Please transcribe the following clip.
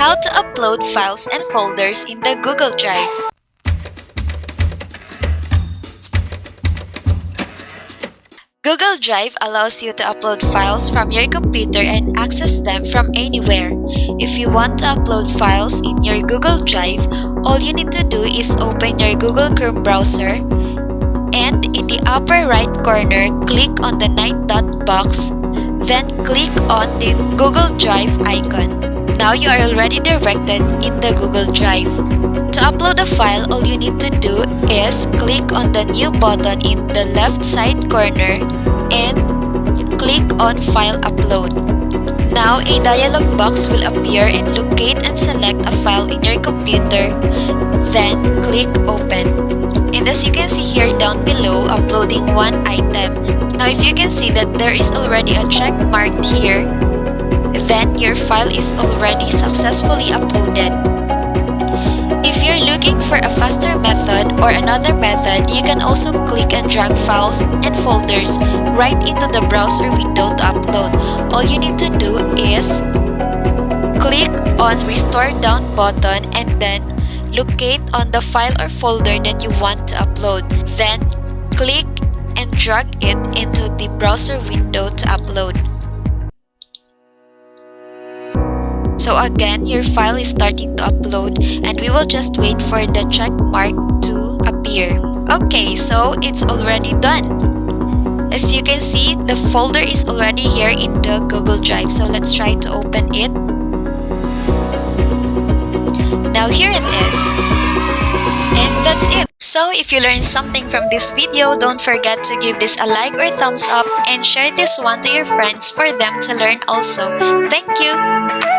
How to upload files and folders in the Google Drive. Google Drive allows you to upload files from your computer and access them from anywhere. If you want to upload files in your Google Drive, all you need to do is open your Google Chrome browser and in the upper right corner, click on the 9-dot box, then click on the Google Drive icon. Now you are already directed in the Google Drive. To upload a file, all you need to do is click on the new button in the left side corner and click on File Upload. Now a dialog box will appear and locate and select a file in your computer, then click Open. And as you can see here down below, uploading one item. Now if you can see that there is already a check marked here, then your file is already successfully uploaded. If you're looking for a faster method or another method, you can also click and drag files and folders right into the browser window to upload. All you need to do is click on Restore Down button and then locate on the file or folder that you want to upload. Then click and drag it into the browser window to upload. So again, your file is starting to upload and we will just wait for the check mark to appear. Okay, so it's already done. As you can see, the folder is already here in the Google Drive. So let's try to open it. Now here it is. And that's it. So if you learned something from this video, don't forget to give this a like or thumbs up and share this one to your friends for them to learn also. Thank you!